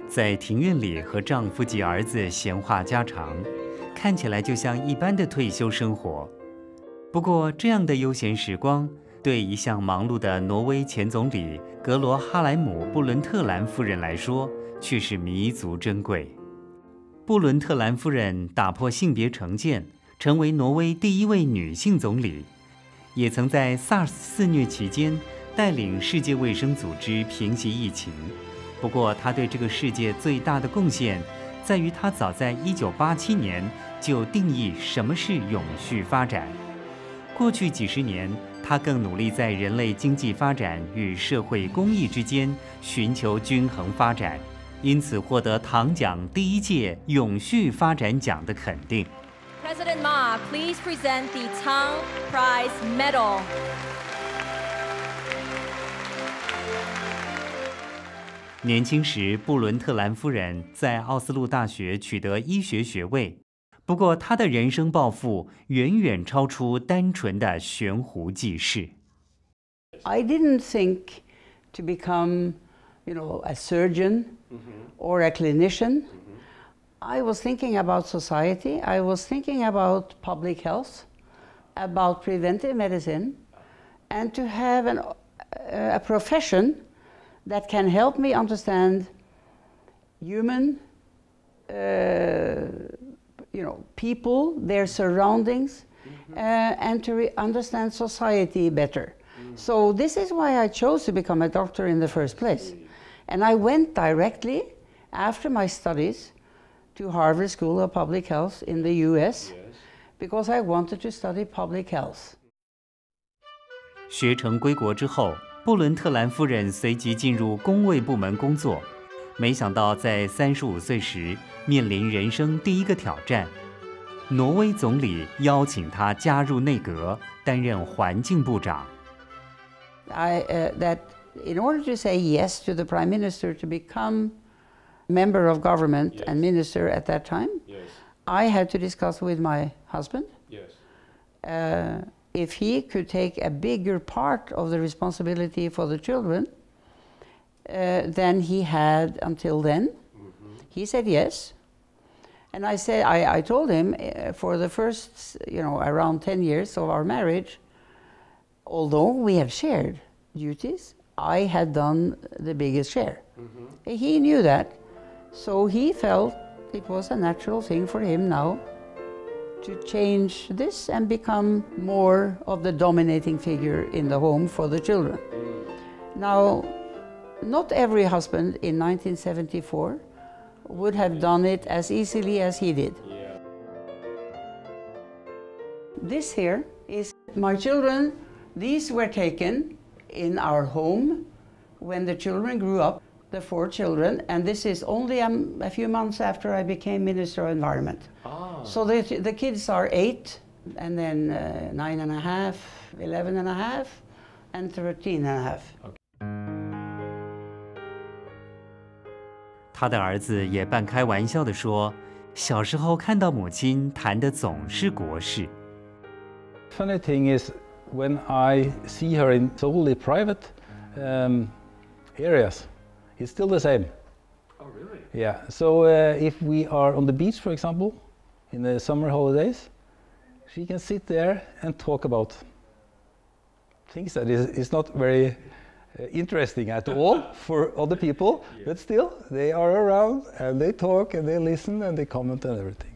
在庭院里和丈夫及儿子闲话家常，看起来就像一般的退休生活。不过，这样的悠闲时光，对一向忙碌的挪威前总理格罗哈莱姆·布伦特兰夫人来说，却是弥足珍贵。布伦特兰夫人打破性别成见，成为挪威第一位女性总理，也曾在 SARS 肆虐期间带领世界卫生组织平息疫情。不过，她对这个世界最大的贡献，在于她早在1987年就定义什么是永续发展。过去几十年，她更努力在人类经济发展与社会公益之间寻求均衡发展，因此获得唐奖第一届永续发展奖的肯定。President Ma, please present the Tang Prize Medal. 年轻时，布伦特兰夫人在奥斯陆大学取得医学学位。不过，她的人生抱負远远超出单纯的悬壶济世。I didn't think to become, a surgeon or a clinician. I was thinking about society. I was thinking about public health, about preventive medicine, and to have a profession that can help me understand human, people, their surroundings, and to understand society better. So this is why I chose to become a doctor in the first place. And I went directly after my studies to Harvard School of Public Health in the US because I wanted to study public health. 学成归国之后，布伦特兰夫人随即进入公卫部门工作。没想到在35岁时，面临人生第一个挑战。挪威总理邀请她加入内阁，担任环境部长。That in order to say yes to the Prime Minister to become member of government and minister at that time, I had to discuss with my husband if he could take a bigger part of the responsibility for the children than he had until then. He said yes. And I told him for the first, around 10 years of our marriage, although we have shared duties, I had done the biggest share. He knew that. So he felt it was a natural thing for him now to change this and become more of the dominating figure in the home for the children. Now, not every husband in 1974 would have done it as easily as he did. This here is my children. These were taken in our home when the children grew up, the 4 children, and this is only a few months after I became Minister of Environment. So the kids are 8, and then 9.5, 11.5, and 13.5. 他的儿子也半开玩笑地说，小时候看到母亲谈的总是国事。Funny thing is, when I see her in solely private areas, it's still the same. Oh, really? Yeah. So if we are on the beach, for example, in the summer holidays, she can sit there and talk about things that is not very interesting at all for other people, but still they are around and they talk and they listen and they comment on everything.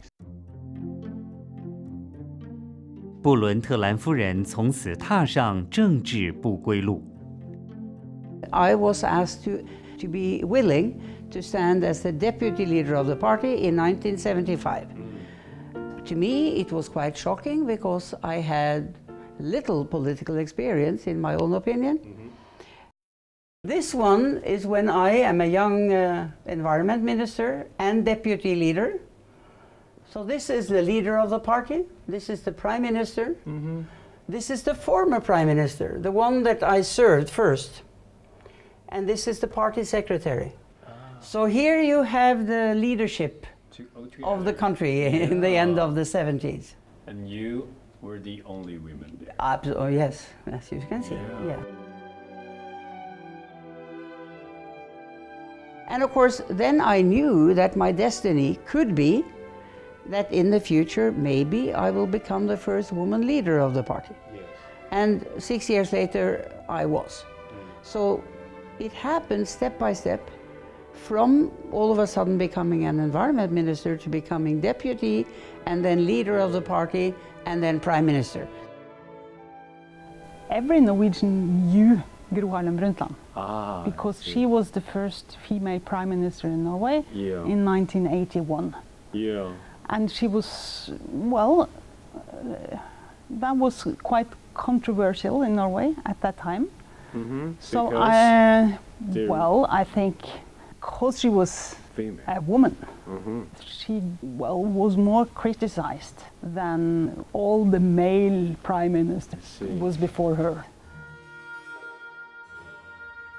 布伦特兰夫人从此踏上政治不归路。I was asked to be willing to stand as the deputy leader of the party in 1975. To me, it was quite shocking because I had little political experience, in my own opinion. This one is when I am a young environment minister and deputy leader. So this is the leader of the party. This is the prime minister. This is the former prime minister, the one that I served first. And this is the party secretary. So here you have the leadership of the country in the end of the 70s. And you were the only women there. Oh yes, as you can see, yeah. And of course, then I knew that my destiny could be that in the future, maybe I will become the first woman leader of the party. Yes. And 6 years later, I was. So it happened step by step, from all of a sudden becoming an environment minister to becoming deputy, and then leader of the party, and then prime minister. Every Norwegian knew Gro Harlem Brundtland because I see. she was the first female prime minister in Norway in 1981. Yeah. And she was, well, that was quite controversial in Norway at that time. So I think because she was female. a woman, she was more criticized than all the male prime ministers who was before her.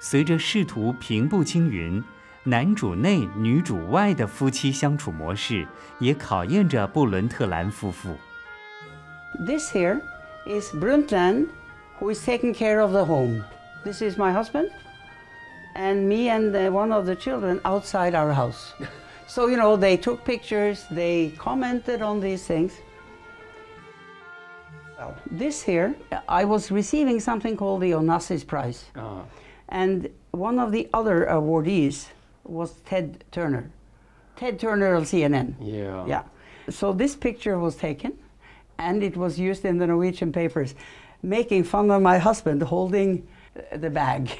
随着试图平步青云，男主内女主外的夫妻相处模式也考验着布伦特兰夫妇。This here is Brundtland, who is taking care of the home. This is my husband, and me and one of the children outside our house. So, you know, they took pictures, they commented on these things. Well, this here, I was receiving something called the Onassis Prize. And one of the other awardees was Ted Turner. Ted Turner of CNN. Yeah. So this picture was taken, and it was used in the Norwegian papers, making fun of my husband holding the bag.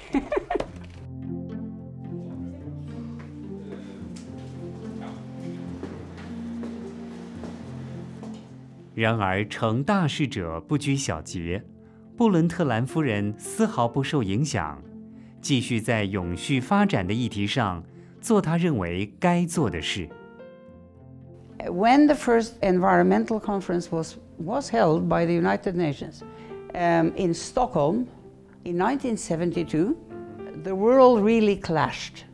然而，成大事者不拘小节，布伦特兰夫人丝毫不受影响，继续在永续发展的议题上做她认为该做的事。When the first environmental conference was held by the United Nations in Stockholm in 1972, the world really clashed.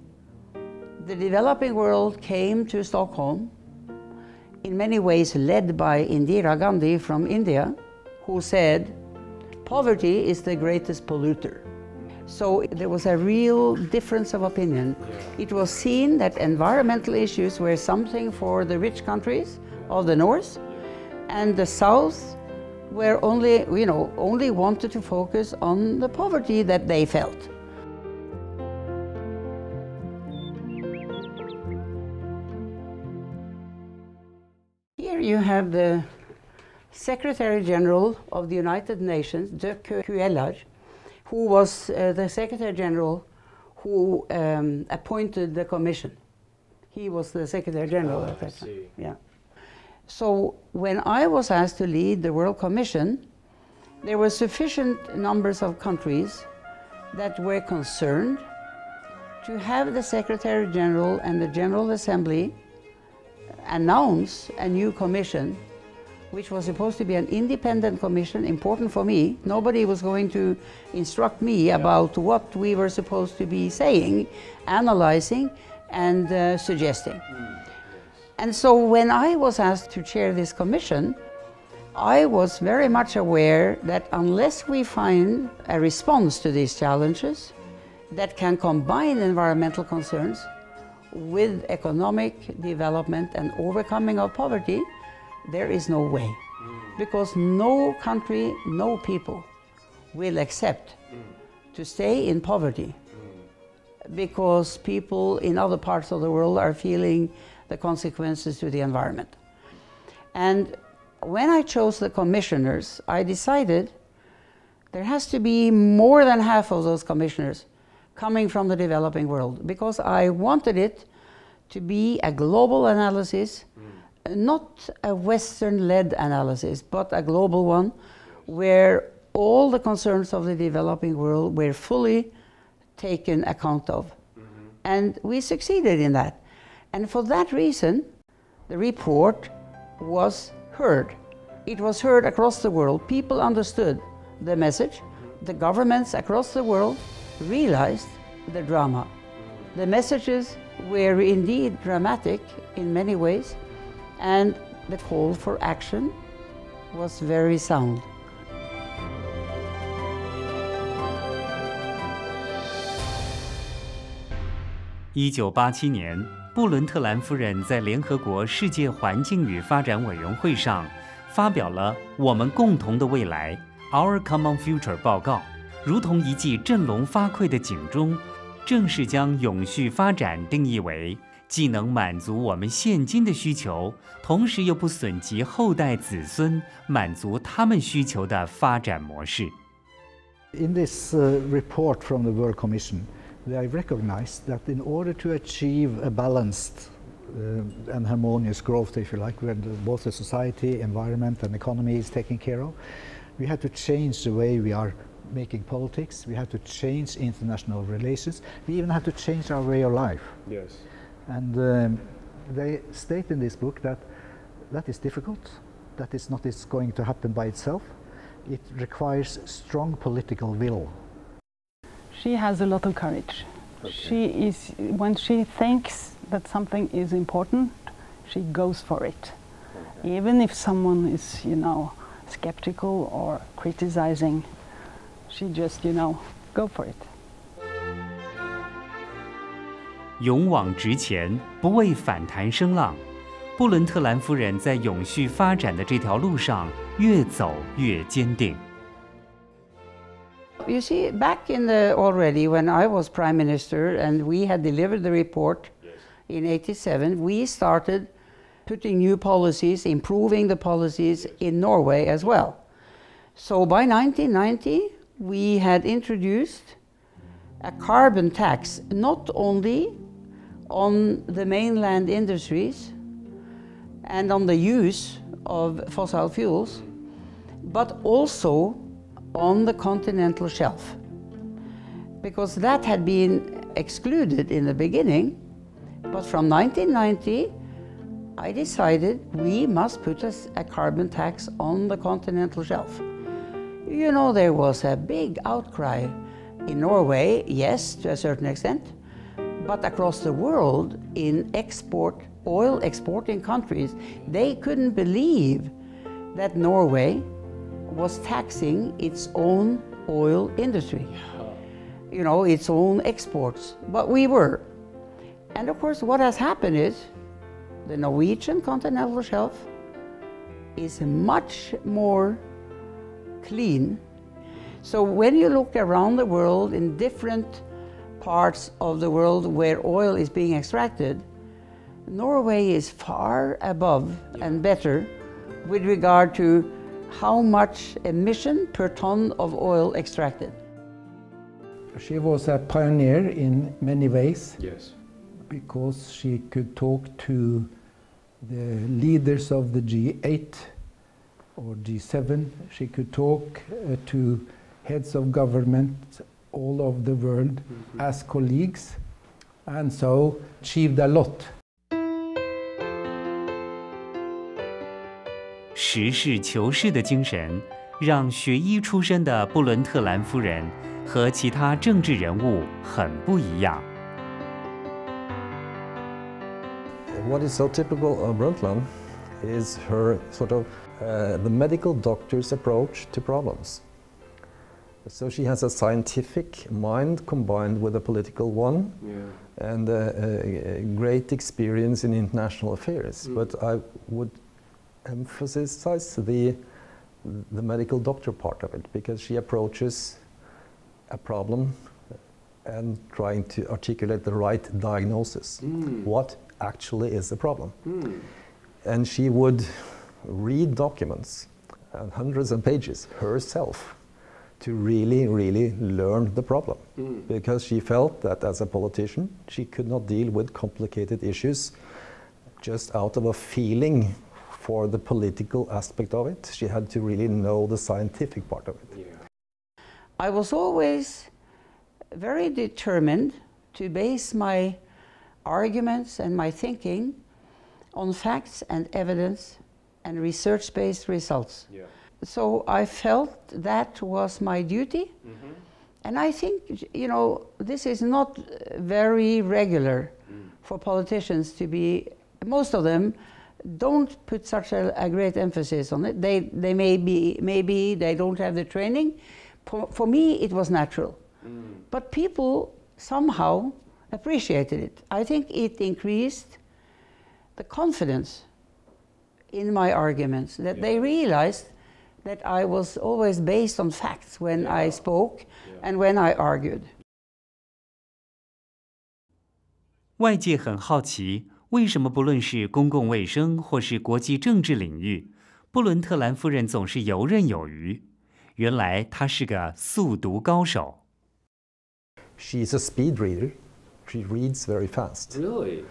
The developing world came to Stockholm, in many ways led by Indira Gandhi from India, who said, poverty is the greatest polluter. So there was a real difference of opinion. It was seen that environmental issues were something for the rich countries of the north, and the south were only wanted to focus on the poverty that they felt. Here you have the Secretary General of the United Nations, de Cuellar, who was the Secretary General who appointed the Commission. He was the Secretary General at that time. Yeah. So when I was asked to lead the World Commission, there were sufficient numbers of countries that were concerned to have the Secretary General and the General Assembly announce a new commission, which was supposed to be an independent commission, important for me. Nobody was going to instruct me about what we were supposed to be saying, analyzing, and suggesting. And so when I was asked to chair this commission, I was very much aware that unless we find a response to these challenges that can combine environmental concerns with economic development and overcoming of poverty, there is no way. Because no country, no people will accept to stay in poverty because people in other parts of the world are feeling the consequences to the environment. And when I chose the commissioners, I decided there has to be more than half of those commissioners coming from the developing world, because I wanted it to be a global analysis, not a Western-led analysis, but a global one where all the concerns of the developing world were fully taken account of. And we succeeded in that. And for that reason, the report was heard. It was heard across the world. People understood the message. The governments across the world realized the drama. The messages were indeed dramatic in many ways, and the call for action was very sound. 1987年，布伦特兰夫人在联合国世界环境与发展委员会上发表了《我们共同的未来》（Our Common Future） 报告，如同一记振聋发聩的警钟，正式将永续发展定义为既能满足我们现今的需求，同时又不损及后代子孙满足他们需求的发展模式。In this report from the World Commission, they recognize that in order to achieve a balanced and harmonious growth, if you like, where both the society, environment and economy is taken care of, we have to change the way we are making politics, we have to change international relations, we even have to change our way of life. Yes. And they state in this book that that is difficult, that is not going to happen by itself. It requires strong political will. She has a lot of courage. Okay. She is, when she thinks that something is important, she goes for it. Okay. Even if someone is, skeptical or criticizing, she just, go for it. 勇往直前，不畏反弹声浪。布伦特兰夫人在永续发展的这条路上越走越坚定。You see, back in already when I was Prime Minister and we had delivered the report in '87, we started putting new policies, improving the policies in Norway as well. So by 1990, we had introduced a carbon tax, not only on the mainland industries and on the use of fossil fuels, but also on the continental shelf, because that had been excluded in the beginning. But from 1990, I decided we must put a carbon tax on the continental shelf. There was a big outcry in Norway, yes, to a certain extent, but across the world in oil exporting countries, they couldn't believe that Norway was taxing its own oil industry, its own exports, but we were. And of course, what has happened is the Norwegian continental shelf is much more clean. So when you look around the world in different parts of the world where oil is being extracted, Norway is far above and better with regard to how much emission per ton of oil extracted. She was a pioneer in many ways. Yes. Because she could talk to the leaders of the G8 or G7. She could talk to heads of government all over the world as colleagues, and so achieved a lot. 实事求是的精神，让学医出身的布伦特兰夫人和其他政治人物很不一样。What is so typical of Brundtland is her sort of the medical doctor's approach to problems. So she has a scientific mind combined with a political one, and a great experience in international affairs. But I would emphasize the medical doctor part of it, because she approaches a problem and trying to articulate the right diagnosis. What actually is the problem? And she would read documents, hundreds of pages, herself, to really learn the problem. Because she felt that as a politician, she could not deal with complicated issues just out of a feeling for the political aspect of it. She had to really know the scientific part of it. I was always very determined to base my arguments and my thinking on facts and evidence and research-based results. So I felt that was my duty. And I think, this is not very regular for politicians to be, most of them, don't put such a great emphasis on it. They maybe they don't have the training. For me, it was natural. But people somehow appreciated it. I think it increased the confidence in my arguments, that they realized that I was always based on facts when I spoke and when I argued. 外界很好奇，为什么不论是公共卫生或是国际政治领域，布伦特兰夫人总是游刃有余？原来她是个速读高手。She's a speed reader. She reads very fast. Really?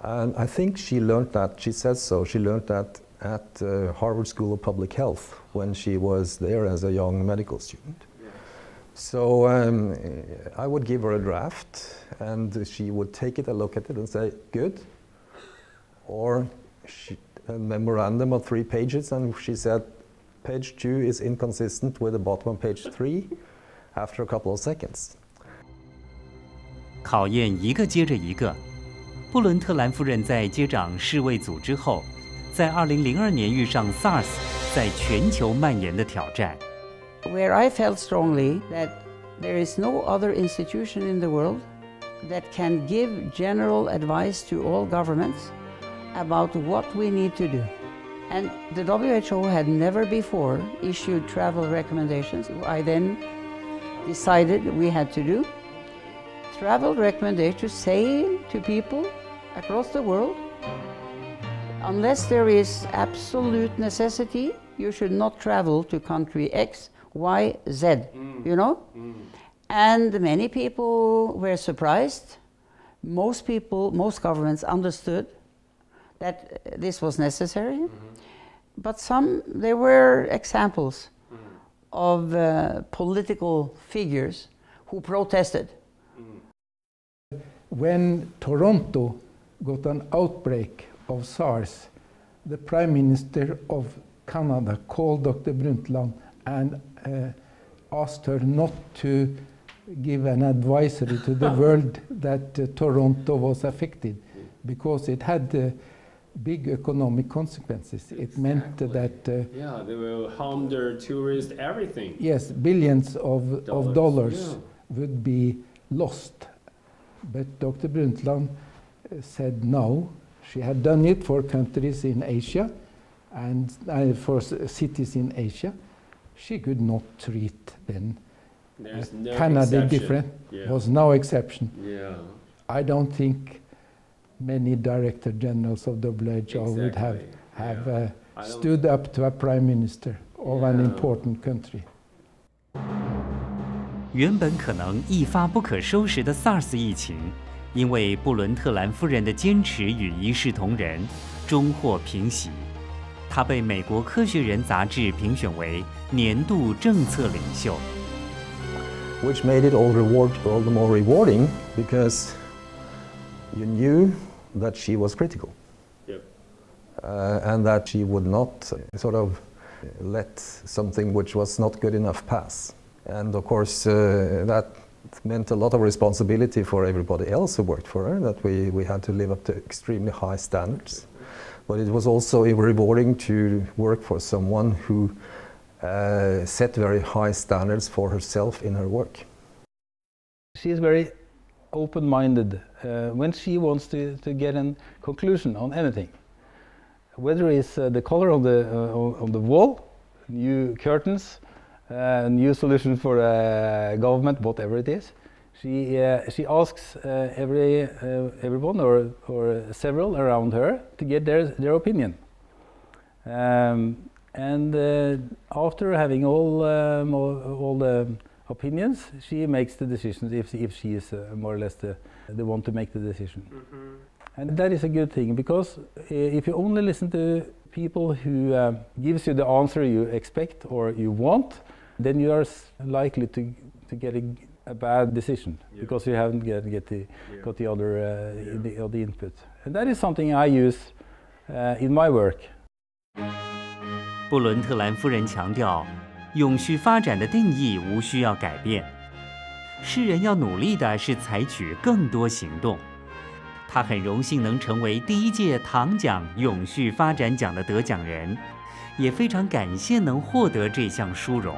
And I think she learned that, she says so, she learned that at Harvard School of Public Health when she was there as a young medical student. So I would give her a draft and she would take it, a look at it and say, good. Or a memorandum of 3 pages and she said, page 2 is inconsistent with the bottom of page 3 after a couple of seconds. 考验一个接着一个。布伦特兰夫人在接掌世卫组织后，在2002年遇上 SARS 在全球蔓延的挑战。Where I felt strongly that there is no other institution in the world that can give general advice to all governments about what we need to do. And the WHO had never before issued travel recommendations. I then decided we had to do travel recommendations to say to people across the world, unless there is absolute necessity, you should not travel to country X, Y, Z, you know? And many people were surprised. Most governments understood that this was necessary. But there were examples of political figures who protested. When Toronto got an outbreak of SARS, the Prime Minister of Canada called Dr. Brundtland and asked her not to give an advisory to the world that Toronto was affected, because it had big economic consequences. It meant that they will harm their tourists, everything. Yes, billions of dollars would be lost. But Dr. Brundtland said no. She had done it for countries in Asia and for cities in Asia. She could not treat then. There's no Canada exception. Different was no exception. Yeah. I don't think many director generals of WHO would have stood up to a prime minister of an important country. 原本可能一发不可收拾的 SARS 疫情，因为布伦特兰夫人的坚持与一视同仁，终获平息。她被美国科学人杂志评选为年度政策领袖。Which made it all the more rewarding because you knew that she was critical. Yep. And that she would not sort of let something which was not good enough pass. And of course, that meant a lot of responsibility for everybody else who worked for her, that we had to live up to extremely high standards. But it was also rewarding to work for someone who set very high standards for herself in her work. She is very open-minded when she wants to get a conclusion on anything. Whether it's the color of the wall, new curtains, new solution for government, whatever it is. She asks everyone or several around her to get their opinion. And after having all the opinions, she makes the decisions if she is more or less the one to make the decision. And that is a good thing, because if you only listen to people who gives you the answer you expect or you want, then you are likely to get a bad decision, because you haven't got the other input. And that is something I use in my work. 布伦特兰夫人强调，永续发展的定义无需要改变，世人要努力的是采取更多行动。他很荣幸能成为第一届唐奖永续发展奖的得奖人，也非常感谢能获得这项殊荣。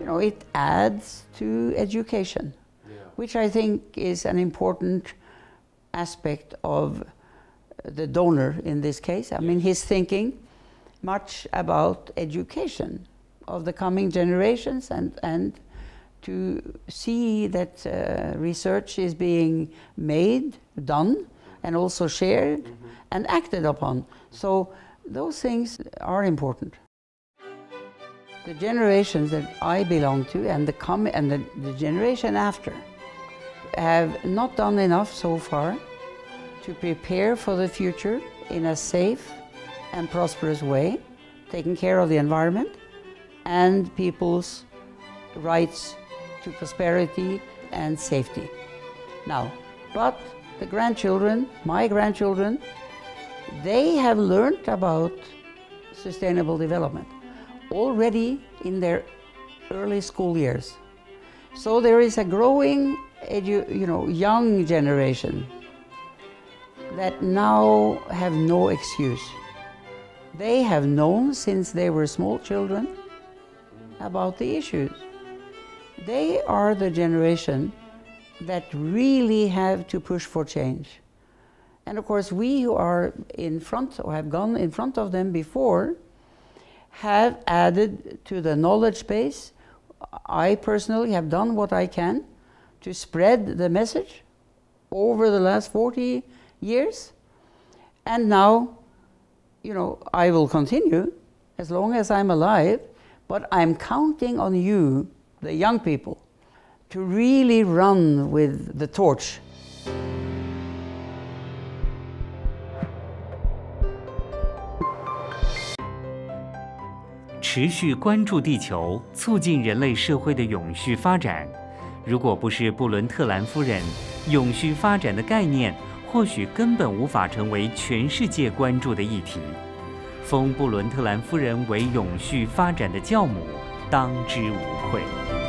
You know, it adds to education, which I think is an important aspect of the donor in this case. I mean, he's thinking much about education of the coming generations and to see that research is being made, done, and also shared and acted upon. So those things are important. The generations that I belong to and the generation after have not done enough so far to prepare for the future in a safe and prosperous way, taking care of the environment and people's rights to prosperity and safety. Now, but the grandchildren, my grandchildren, they have learned about sustainable development already in their early school years. So there is a growing, young generation that now have no excuse. They have known since they were small children about the issues. They are the generation that really have to push for change. And of course, we who are in front or have gone in front of them before have added to the knowledge base. I personally have done what I can to spread the message over the last 40 years. And now, I will continue as long as I'm alive, but I'm counting on you, the young people, to really run with the torch. 持续关注地球，促进人类社会的永续发展。如果不是布伦特兰夫人，永续发展的概念或许根本无法成为全世界关注的议题。封布伦特兰夫人为永续发展的教母，当之无愧。